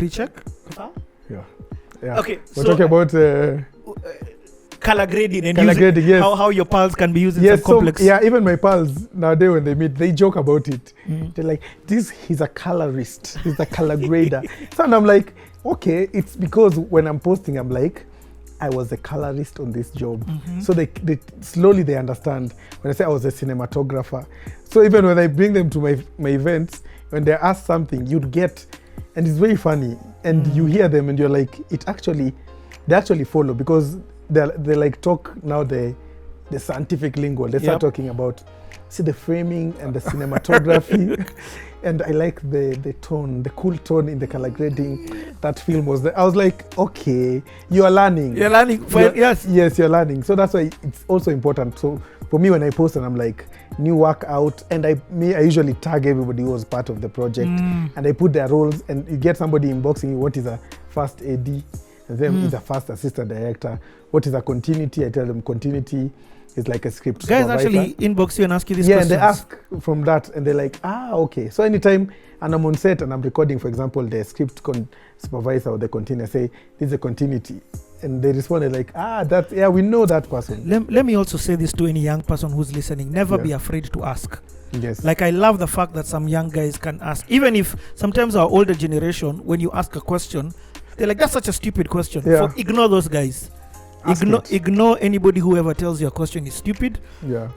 check. Yeah. Okay, we're talking about color grading and yes. how your pals can be used in some complex. So, even my pals nowadays when they meet, they joke about it. They're like, he's a colorist, he's a color grader. So and I'm like, okay, it's because when I'm posting, I'm like, I was a colorist on this job. So they slowly they understand when I say I was a cinematographer. So even when I bring them to my events, when they ask something, you'd get, and it's very funny, and you hear them and you're like, they actually follow, because they like talk now the scientific lingo. They start talking about the framing and the cinematography. And I like the tone, the cool tone in the color grading. That film was there. I was like, okay, you are learning. You're learning. Yes, you're learning. So that's why it's also important. So for me, when I post and I'm like, new work out, and I usually tag everybody who was part of the project, and I put their roles, and you get somebody inboxing you, what is a first AD, and then is a first assistant director. What is a continuity? I tell them continuity is like a script. Guys actually inbox you and ask you this question. Yeah, and they ask from that, and they're like, okay. So anytime, and I'm on set and I'm recording, for example, the script supervisor or the continuity, say, this is a continuity. And they responded like, we know that person. Let me also say this to any young person who's listening. Never be afraid to ask. Yes. Like, I love the fact that some young guys can ask. Even if sometimes our older generation, when you ask a question, they're like, that's such a stupid question. Yeah. Ignore those guys. Ignore anybody who ever tells you a question is stupid. Yeah.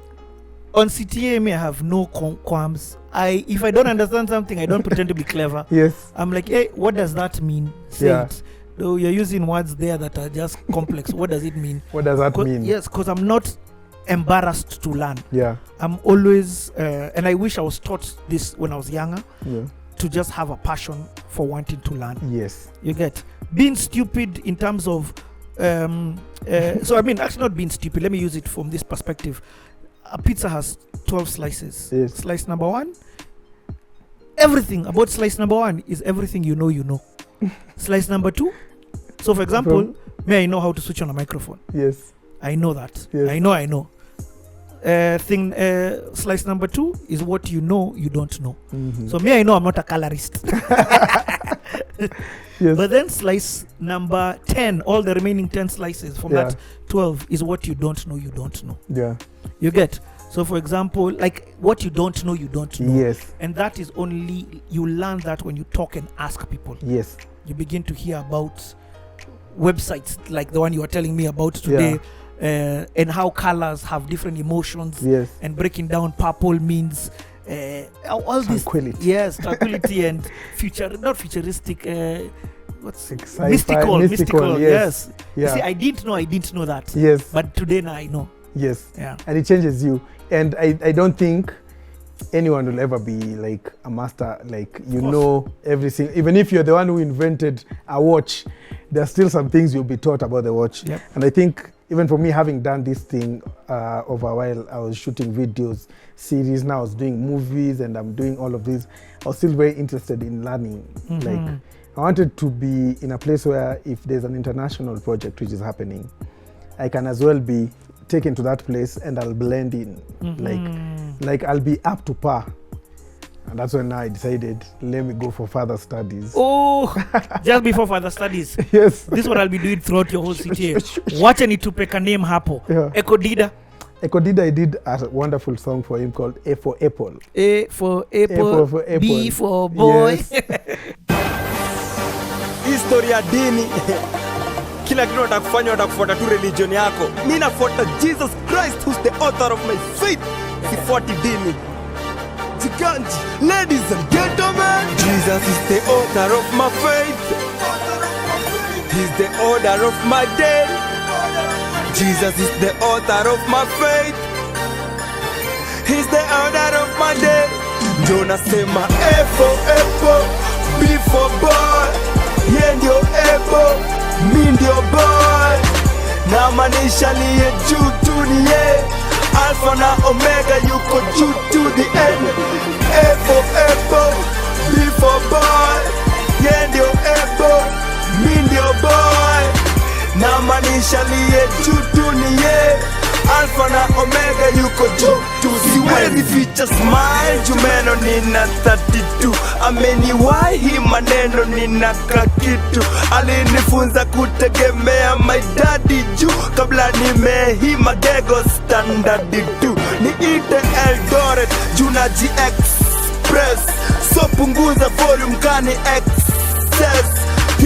On CTA, I have no qualms. If I don't understand something, I don't pretend to be clever. Yes. I'm like, hey, what does that mean? Say it. Though you're using words there that are just complex. What does it mean? What does that mean? Yes, because I'm not embarrassed to learn. Yeah. I'm always, and I wish I was taught this when I was younger. Yeah. To just have a passion for wanting to learn. Yes. You get being stupid in terms of, so I mean, actually not being stupid. Let me use it from this perspective. A pizza has 12 slices. Yes. Slice number 1. Everything about slice number 1 is everything you know. Slice number 2. So for example, I know how to switch on a microphone. Yes. I know that. Yes. I know. Slice number 2 is what you know you don't know. So I know I'm not a colorist. Yes. But then slice number 10, all the remaining 10 slices from that 12 is what you don't know you don't know. Yeah. You get. So for example, like what you don't know you don't know. Yes. And that is only, you learn that when you talk and ask people. Yes. You begin to hear about websites like the one you were telling me about today. And how colors have different emotions. Yes. And breaking down purple means all tranquility. This. Yes, tranquility and not futuristic. What's mystical? Yes. Yeah. You see, I didn't know that. Yes. But today now I know. Yes. Yeah. And it changes you. And I don't think anyone will ever be like a master, like know everything. Even if you're the one who invented a watch, there's still some things you'll be taught about the watch. Yep. And I think even for me, having done this thing over a while, I was shooting videos, series, now I was doing movies, and I'm doing all of this. I was still very interested in learning. Like, I wanted to be in a place where if there's an international project which is happening, I can as well be taken to that place and I'll blend in. Like I'll be up to par. And that's when I decided, let me go for further studies. Oh, just before further studies. Yes. This is what I'll be doing throughout your whole CTA. Watch any to pick a name hapo. Yeah. Ekodida, I did a wonderful song for him called A for Apple. A for Apple, B for boy. Yes. History ya dini. Kila kitu watakufanya watakufuata tu religion yako. Mimi nafuata Jesus Christ who's the author of my faith. Sifuati dini. Jiganji, ladies and gentlemen, Jesus is the author of my faith. He's the order of my day. Jesus is the author of my faith. He's the order of my day. Jonah sema A for apple, B for boy. Ye ndio apple, mi ndio boy. Na manisha liye juu dunie. Alpha na Omega, yuko juu to the end. A for apple, B for boy. Ye ndio apple, mi ndio boy. Na manisha liye juu dunie. Alpha Alpha na Omega yuko juu tu. Siwezi ficha smile jumeno nina 32. Ameniwahi maneno nina kakitu. Alinifunza kutegemea my daddy juu kabla nimehima gego standard tu. Niite Eldoret juu na G-Express, so punguza volume kani excess.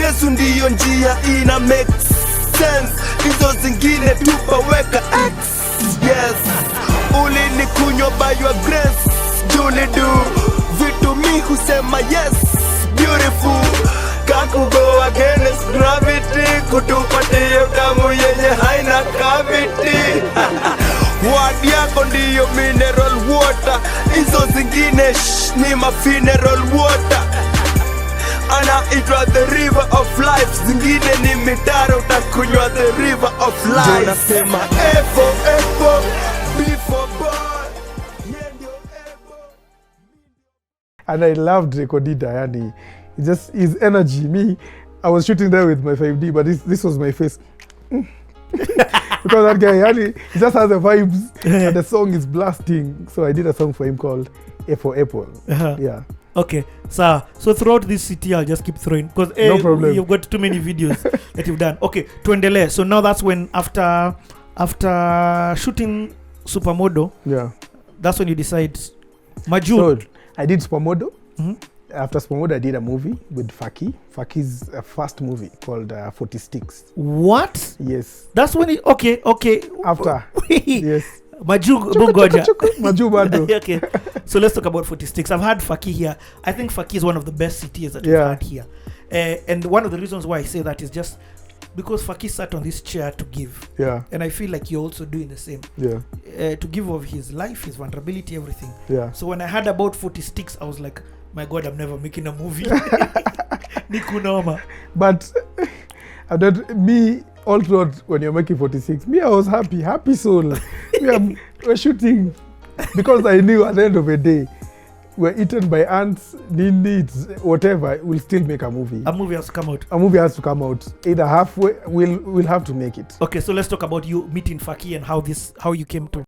Yesu ndiyo njia ina make sense, hizo zingine tupaweka X. Yes, ulinikunywa by your grace, Julidu vitu mi husema yes, beautiful. Kaku go against gravity, kutupatia damu yenye haina cavity. Word yako ndiyo mineral water, hizo zingine ni ma funeral water. Anaitwa the river of life, zingine ni mitaro, utakunywa the river of life. Jonasema Evo, Evo, before boy, yendio Evo. And I loved Recordida, yani. Just his energy. Me, I was shooting there with my 5D, but this was my face. Because that guy, yani, he just has the vibes, and the song is blasting. So I did a song for him called A for Apple. Yeah. Okay, so throughout this city, I'll just keep throwing because No problem. You've got too many videos that you've done. Okay, tuendele. So now that's when after shooting Supermodo, Yeah. that's when you decide Maju. So I did Supermodo. Mhm. After Supermodo, I did a movie with Faki. Faki's first movie called 40 Sticks. What? Yes. That's when it, okay. After. Yes. Maju Bungoja. Maju Bado. Okay, so let's talk about 40 Sticks. I've had Faki here. I think Faki is one of the best CTs that we've Yeah. had here. And one of the reasons why I say that is just because Faki sat on this chair to give. Yeah. And I feel like you're also doing the same. Yeah. To give of his life, his vulnerability, everything. Yeah. So when I heard about 40 Sticks, I was like, my God, I'm never making a movie. Nikunoma. But I don't, me, all throughout when you're making 46, me, I was happy soul. We're shooting because I knew at the end of the day, we're eaten by ants, needs, whatever, we'll still make a movie. A movie has to come out. A movie has to come out. Either halfway, we'll have to make it. Okay, so let's talk about you meeting Faki and how you came to.